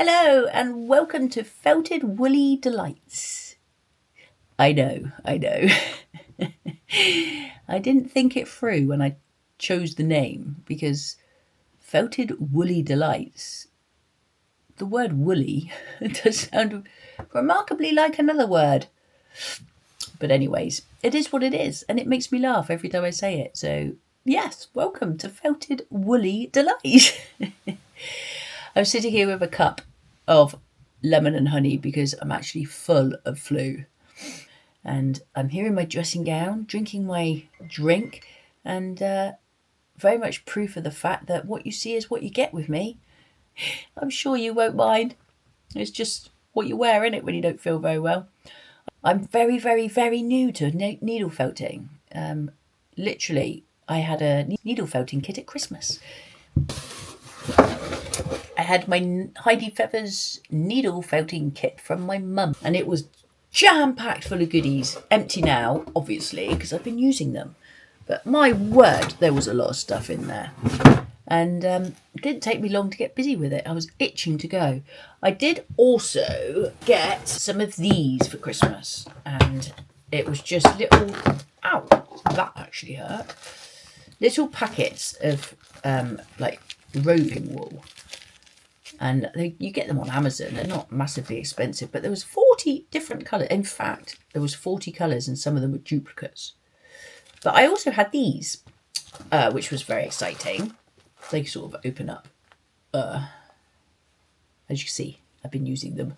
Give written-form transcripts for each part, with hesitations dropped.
Hello and welcome to Felted Woolly Delights. I know. I didn't think it through when I chose the name because Felted Woolly Delights, the word woolly does sound remarkably like another word. But anyways, it is what it is and it makes me laugh every time I say it. So yes, welcome to Felted Woolly Delights. I'm sitting here with a cup of lemon and honey because I'm actually full of flu. And I'm here in my dressing gown, drinking my drink, and very much proof of the fact that what you see is what you get with me. I'm sure you won't mind. It's just what you wear, innit, when you don't feel very well. I'm very, very, very new to needle felting. Literally, I had a needle felting kit at Christmas. I had my Heidi Feathers needle felting kit from my mum, and it was jam-packed full of goodies. Empty now, obviously, because I've been using them. But my word, there was a lot of stuff in there. And it didn't take me long to get busy with it. I was itching to go. I did also get some of these for Christmas. And it was just little... Ow, that actually hurt. Little packets of, like, roving wool. And you get them on Amazon. They're not massively expensive, but there was 40 different colours. In fact, there was 40 colours and some of them were duplicates. But I also had these, which was very exciting. They sort of open up. As you can see, I've been using them.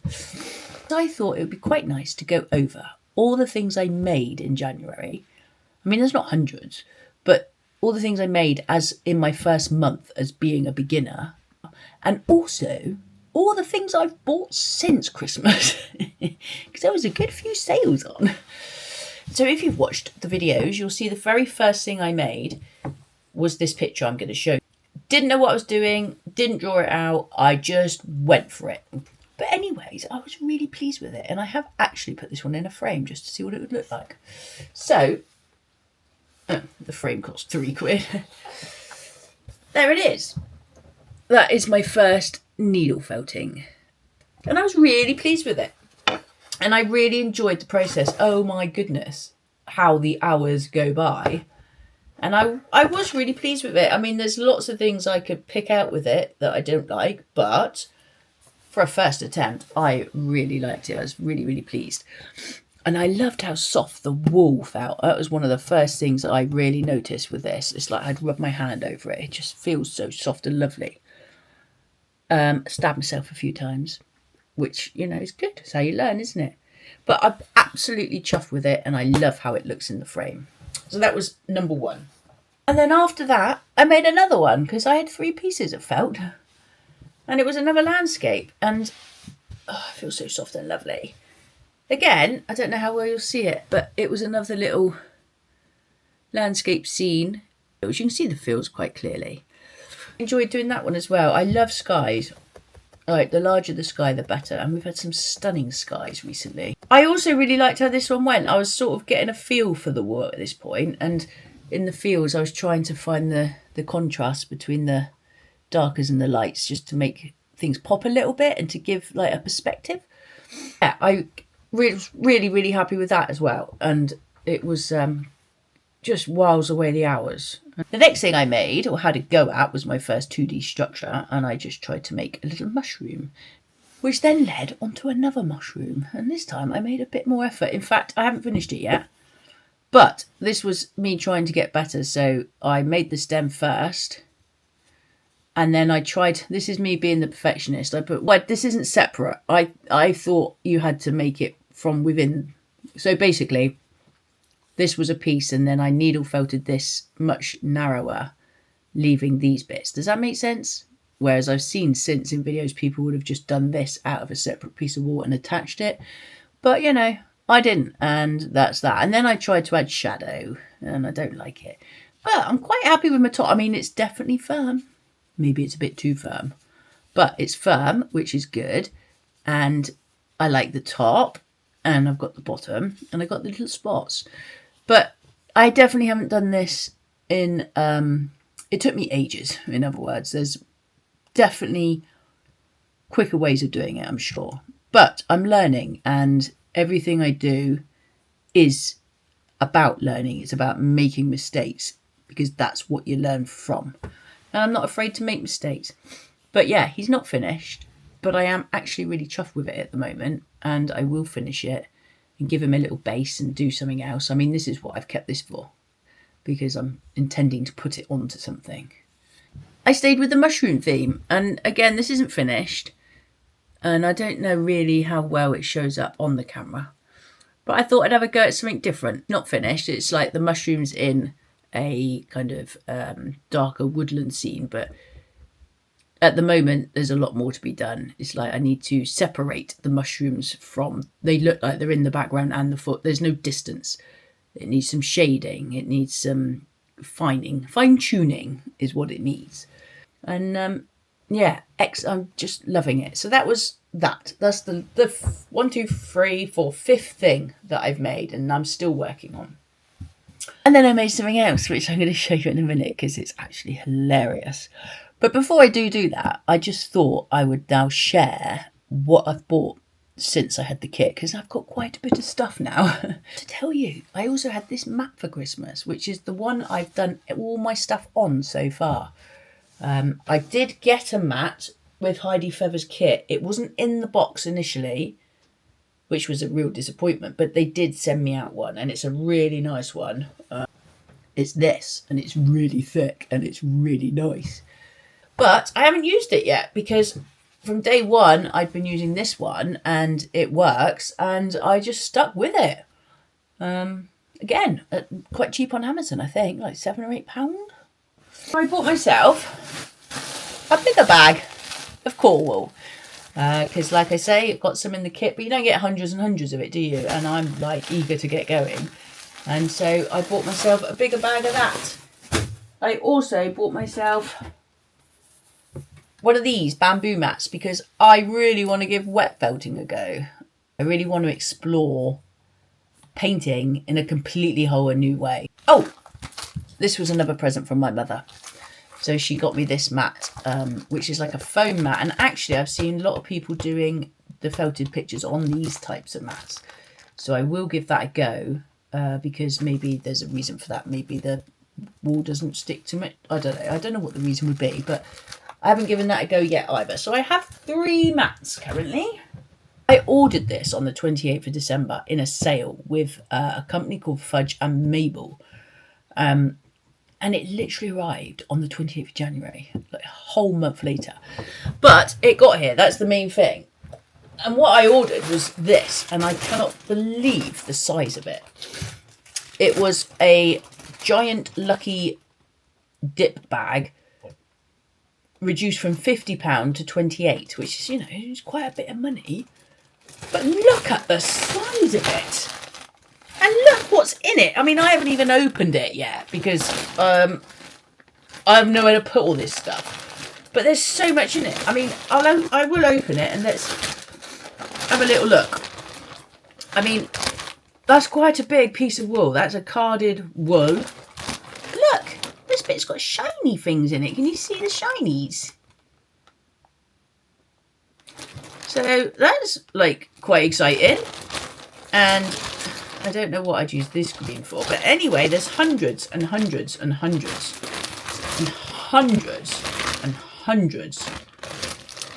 I thought it would be quite nice to go over all the things I made in January. I mean, there's not hundreds, but all the things I made as in my first month as being a beginner. And also all the things I've bought since Christmas, because there was a good few sales on. So if you've watched the videos, you'll see the very first thing I made was this picture I'm going to show you. Didn't know what I was doing, didn't draw it out, I just went for it. But anyways, I was really pleased with it, and I have actually put this one in a frame just to see what it would look like. So, the frame cost £3. There it is. That is my first needle felting. And I was really pleased with it. And I really enjoyed the process. Oh my goodness, how the hours go by. And I was really pleased with it. I mean, there's lots of things I could pick out with it that I don't like. But for a first attempt, I really liked it. I was really, really pleased. And I loved how soft the wool felt. That was one of the first things I really noticed with this. It's like I'd rub my hand over it. It just feels so soft and lovely. Stabbed myself a few times, which, you know, is good. It's how you learn, isn't it? But I'm absolutely chuffed with it, and I love how it looks in the frame. So that was number one. And then after that, I made another one because I had 3 pieces of felt. And it was another landscape. And it feels so soft and lovely. Again, I don't know how well you'll see it, but it was another little landscape scene, which you can see the fields quite clearly. Enjoyed doing that one as well. I love skies. Like, the larger the sky, the better. And we've had some stunning skies recently. I also really liked how this one went. I was sort of getting a feel for the wool at this point. And in the fields, I was trying to find the contrast between the darkers and the lights just to make things pop a little bit and to give, like, a perspective. Yeah, I was really, really happy with that as well. And it was just whiles away the hours. The next thing I made, or had a go at, was my first 2D structure, and I just tried to make a little mushroom, which then led onto another mushroom, and this time I made a bit more effort. In fact, I haven't finished it yet, but this was me trying to get better, so I made the stem first, and then I tried, this is me being the perfectionist, I put, well, this isn't separate, I thought you had to make it from within, so basically, this was a piece, and then I needle felted this much narrower, leaving these bits. Does that make sense? Whereas I've seen since in videos, people would have just done this out of a separate piece of wool and attached it. But, you know, I didn't, and that's that. And then I tried to add shadow, and I don't like it. But I'm quite happy with my top. I mean, it's definitely firm. Maybe it's a bit too firm. But it's firm, which is good. And I like the top, and I've got the bottom, and I've got the little spots. But I definitely haven't done this in, it took me ages, in other words. There's definitely quicker ways of doing it, I'm sure. But I'm learning, and everything I do is about learning. It's about making mistakes, because that's what you learn from. And I'm not afraid to make mistakes. But yeah, he's not finished, but I am actually really chuffed with it at the moment, and I will finish it and give him a little base and do something else. I mean, this is what I've kept this for, because I'm intending to put it onto something. I stayed with the mushroom theme, and again, this isn't finished, and I don't know really how well it shows up on the camera, but I thought I'd have a go at something different. Not finished, it's like the mushrooms in a kind of darker woodland scene, but at the moment there's a lot more to be done. It's like I need to separate the mushrooms from, they look like they're in the background and the foot. There's no distance. It needs some shading, it needs some fine-tuning is what it needs. And yeah, I'm just loving it. So that was that. That's the 1, 2, 3, 4, 5th thing that I've made, and I'm still working on. And then I made something else, which I'm going to show you in a minute, because it's actually hilarious. But before I do that, I just thought I would now share what I've bought since I had the kit, because I've got quite a bit of stuff now to tell you. I also had this mat for Christmas, which is the one I've done all my stuff on so far. I did get a mat with Heidi Feather's kit. It wasn't in the box initially, which was a real disappointment, but they did send me out one, and it's a really nice one. It's this, and it's really thick, and it's really nice. But I haven't used it yet, because from day one, I'd been using this one, and it works, and I just stuck with it. Again, quite cheap on Amazon, I think, like £7 or £8. I bought myself a bigger bag of core wool, because like I say, I've got some in the kit, but you don't get hundreds and hundreds of it, do you? And I'm like eager to get going. And so I bought myself a bigger bag of that. I also bought myself one of these bamboo mats, because I really want to give wet felting a go. I really want to explore painting in a completely whole new way. Oh, this was another present from my mother. So she got me this mat, which is like a foam mat. And actually, I've seen a lot of people doing the felted pictures on these types of mats. So I will give that a go, because maybe there's a reason for that. Maybe the wool doesn't stick to it. I don't know. I don't know what the reason would be, but I haven't given that a go yet either. So I have 3 mats currently. I ordered this on the 28th of December in a sale with a company called Fudge and Mabel. And it literally arrived on the 28th of January, like a whole month later. But it got here, that's the main thing. And what I ordered was this, and I cannot believe the size of it. It was a giant Lucky dip bag, reduced from £50 to 28, which is, you know, is quite a bit of money. But look at the size of it. And look what's in it. I mean, I haven't even opened it yet, because I have nowhere to put all this stuff. But there's so much in it. I mean, I will open it, and let's have a little look. I mean, that's quite a big piece of wool. That's a carded wool. Look, this bit's got shiny things in it. Can you see the shinies? So that's like quite exciting. And I don't know what I'd use this green for. But anyway, there's hundreds and hundreds and hundreds and hundreds and hundreds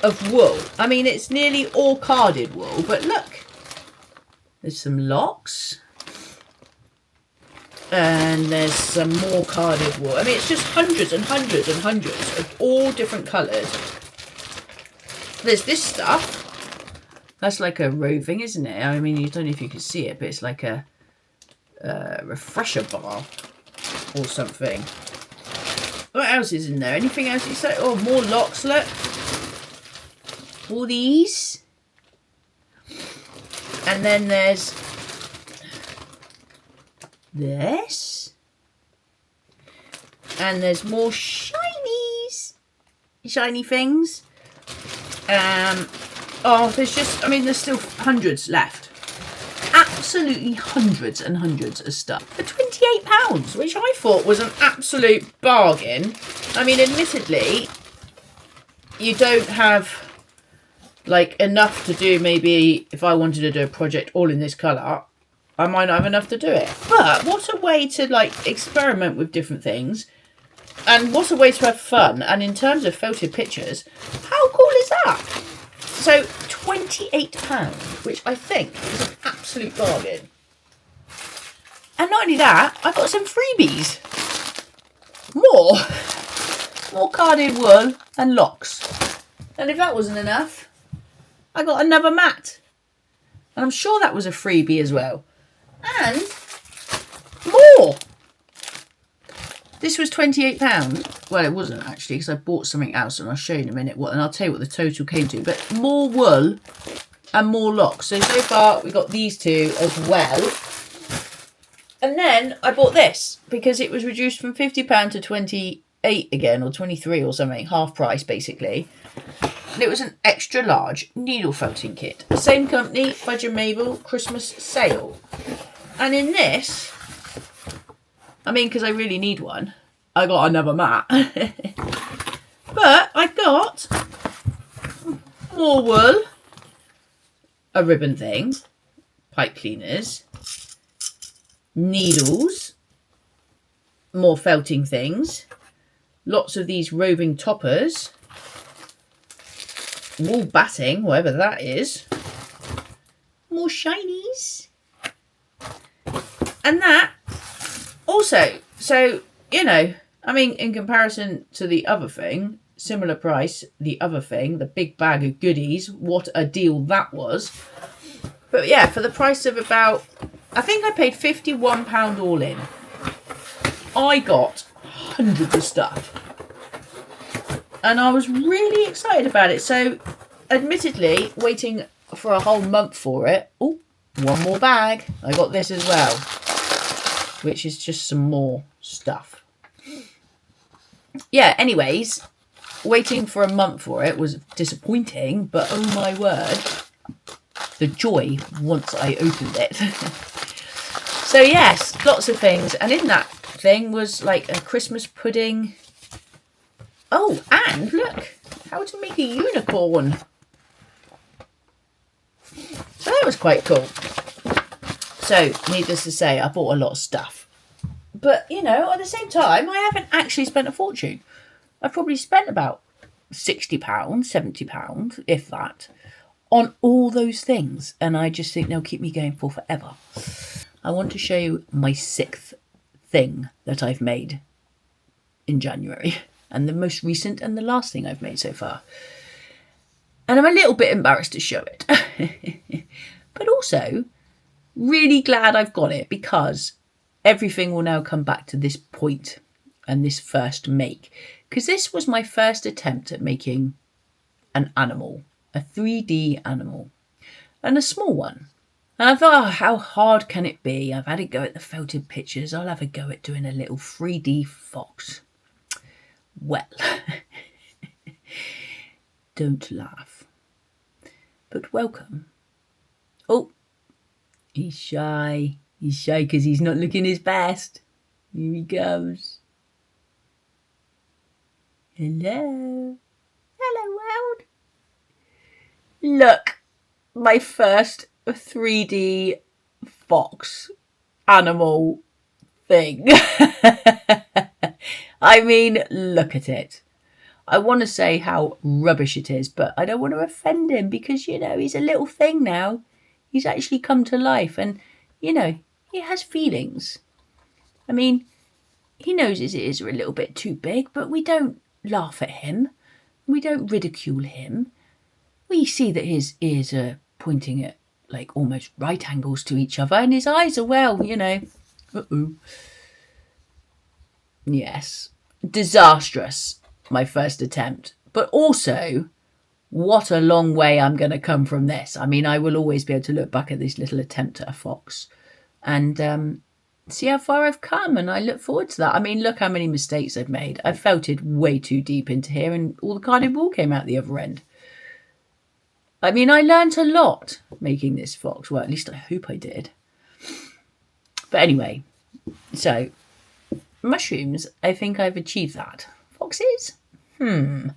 of wool. I mean, it's nearly all carded wool, but look. There's some locks. And there's some more carded wool. I mean, it's just hundreds and hundreds and hundreds of all different colours. There's this stuff. That's like a roving, isn't it? I mean, you don't know if you can see it, but it's like a refresher bar or something. What else is in there? Anything else you say? Oh, more locks, look. All these. And then there's this. And there's more shinies. Shiny things. Oh, there's just, I mean, there's still hundreds left. Absolutely hundreds and hundreds of stuff. For £28, which I thought was an absolute bargain. I mean, admittedly, you don't have like enough to do maybe if I wanted to do a project all in this colour, I might not have enough to do it. But what a way to like experiment with different things, and what a way to have fun. And in terms of photo pictures, how cool is that? So £28, which I think is an absolute bargain. And not only that, I've got some freebies. More carded wool and locks. And if that wasn't enough, I got another mat. And I'm sure that was a freebie as well. And more. This was £28. Well, it wasn't actually, because I bought something else, and I'll show you in a minute what, and I'll tell you what the total came to. But more wool and more locks. So far we got these two as well. And then I bought this because it was reduced from £50 to 28 again, or 23 or something, half price basically. And it was an extra large needle felting kit. Same company, Fudge and Mabel Christmas sale. And in this, I mean, because I really need one, I got another mat. But I got more wool, a ribbon thing, pipe cleaners, needles, more felting things, lots of these roving toppers, wool batting, whatever that is, more shinies, and that also. So, you know, I mean, in comparison to the other thing, similar price, the other thing, the big bag of goodies, what a deal that was. But yeah, for the price of about, I think I paid £51 all in, I got hundreds of stuff. And I was really excited about it. So, admittedly, waiting for a whole month for it. Oh, one more bag. I got this as well, which is just some more stuff. Yeah, anyways, waiting for a month for it was disappointing, but oh my word, the joy once I opened it. So yes, lots of things. And in that thing was like a Christmas pudding. Oh, and look, how to make a unicorn. So that was quite cool. So, needless to say, I bought a lot of stuff. But, you know, at the same time, I haven't actually spent a fortune. I've probably spent about £60, £70, if that, on all those things. And I just think they'll keep me going for forever. I want to show you my 6th thing that I've made in January. And the most recent and the last thing I've made so far. And I'm a little bit embarrassed to show it. But also, really glad I've got it, because everything will now come back to this point and this first make. Because this was my first attempt at making an animal, a 3D animal, and a small one. And I thought, oh, how hard can it be? I've had a go at the felted pictures. I'll have a go at doing a little 3D fox. Well, don't laugh. But welcome. Oh, he's shy. He's shy because he's not looking his best. Here he comes. Hello. Hello, world. Look, my first 3D fox animal thing. I mean, look at it. I want to say how rubbish it is, but I don't want to offend him because, you know, he's a little thing now. He's actually come to life and, you know, he has feelings. I mean, he knows his ears are a little bit too big, but we don't laugh at him. We don't ridicule him. We see that his ears are pointing at, like, almost right angles to each other, and his eyes are, well, you know. Uh-oh. Yes. Disastrous, my first attempt. But also, what a long way I'm going to come from this. I mean, I will always be able to look back at this little attempt at a fox and see how far I've come, and I look forward to that. I mean, look how many mistakes I've made. I've felted way too deep into here, and all the carded wool came out the other end. I mean, I learnt a lot making this fox. Well, at least I hope I did. But anyway, so mushrooms, I think I've achieved that. Foxes? Who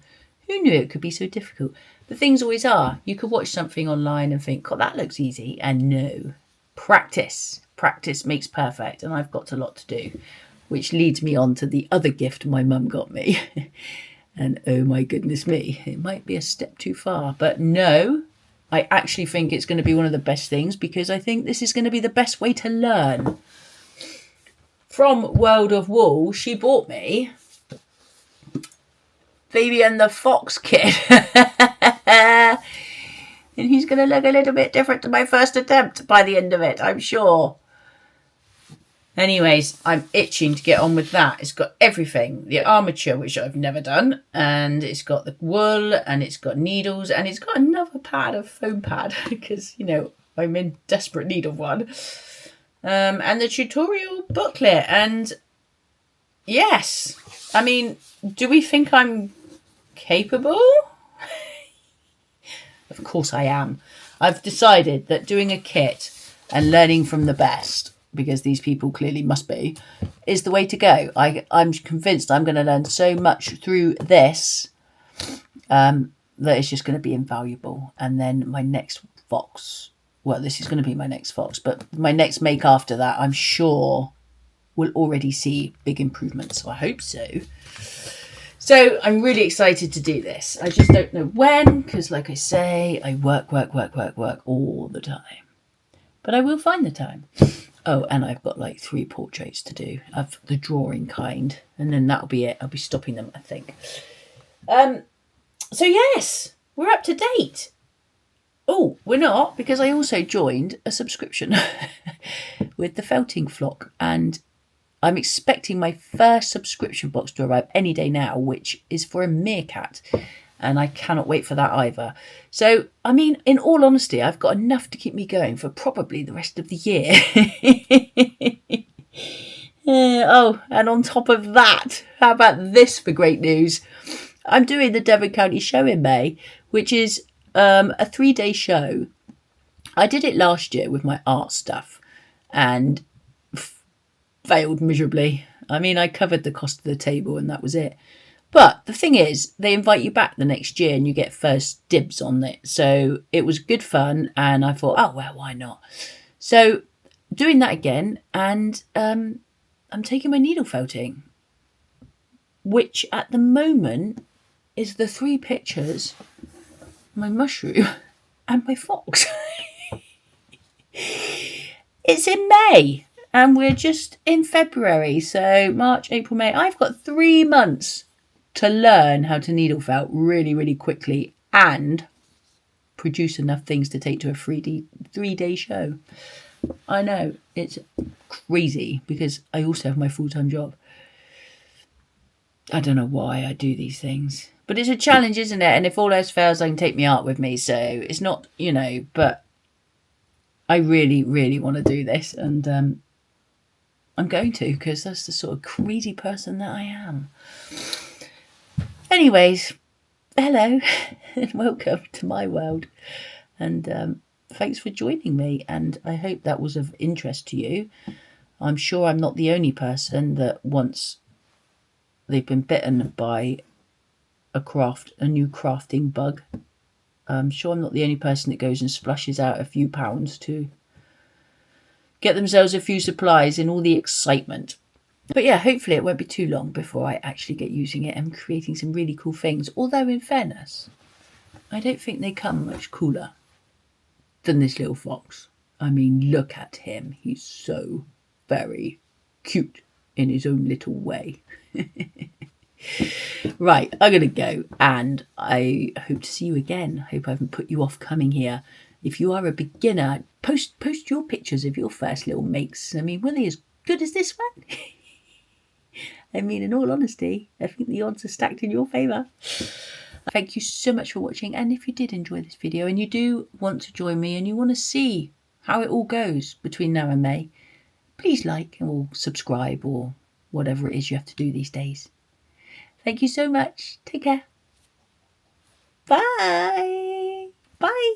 Who knew it could be so difficult? But things always are. You could watch something online and think, God, that looks easy. And no, practice. Practice makes perfect. And I've got a lot to do, which leads me on to the other gift my mum got me. And oh my goodness me, it might be a step too far. But no, I actually think it's going to be one of the best things, because I think this is going to be the best way to learn. From World of Wool, she bought me Fabian the Fox kit. And he's going to look a little bit different to my first attempt by the end of it, I'm sure. Anyways, I'm itching to get on with that. It's got everything. The armature, which I've never done. And it's got the wool, and it's got needles, and it's got another pad, a foam pad, because, you know, I'm in desperate need of one. And the tutorial booklet. And yes, I mean, do we think I'm capable? Of course I am. I've decided that doing a kit and learning from the best, because these people clearly must be, is the way to go. I'm convinced I'm going to learn so much through this that it's just going to be invaluable. And then my next Fox, well, this is going to be my next Fox, but my next make after that, I'm sure we'll already see big improvements. So I hope so. So I'm really excited to do this. I just don't know when, because like I say, I work all the time. But I will find the time. Oh, and I've got like 3 portraits to do of the drawing kind. And then that'll be it. I'll be stopping them, I think. So yes, we're up to date. Oh, we're not, because I also joined a subscription with the Felting Flock. And I'm expecting my first subscription box to arrive any day now, which is for a meerkat. And I cannot wait for that either. So, I mean, in all honesty, I've got enough to keep me going for probably the rest of the year. Oh, and on top of that, how about this for great news? I'm doing the Devon County show in May, which is a 3-day show. I did it last year with my art stuff and failed miserably. I mean, I covered the cost of the table and that was it. But the thing is, they invite you back the next year and you get first dibs on it. So it was good fun. And I thought, oh, well, why not? So doing that again. And I'm taking my needle felting, which at the moment is the 3 pictures, my mushroom and my fox. It's in May and we're just in February. So March, April, May. I've got 3 months to learn how to needle felt really, really quickly and produce enough things to take to a 3-day show. I know, it's crazy because I also have my full-time job. I don't know why I do these things, but it's a challenge, isn't it? And if all else fails, I can take my art with me. So it's not, you know, but I really, really want to do this. And I'm going to, because that's the sort of crazy person that I am. Anyways, hello and welcome to my world. And thanks for joining me. And I hope that was of interest to you. I'm sure I'm not the only person that once they've been bitten by a new crafting bug. I'm sure I'm not the only person that goes and splashes out a few pounds to get themselves a few supplies in all the excitement. But yeah, hopefully it won't be too long before I actually get using it and creating some really cool things. Although in fairness, I don't think they come much cooler than this little fox. I mean, look at him. He's so very cute in his own little way. Right, I'm going to go and I hope to see you again. I hope I haven't put you off coming here. If you are a beginner, post your pictures of your first little makes. I mean, were they as good as this one? I mean, in all honesty, I think the odds are stacked in your favour. Thank you so much for watching. And if you did enjoy this video and you do want to join me and you want to see how it all goes between now and May, please like or subscribe or whatever it is you have to do these days. Thank you so much. Take care. Bye. Bye.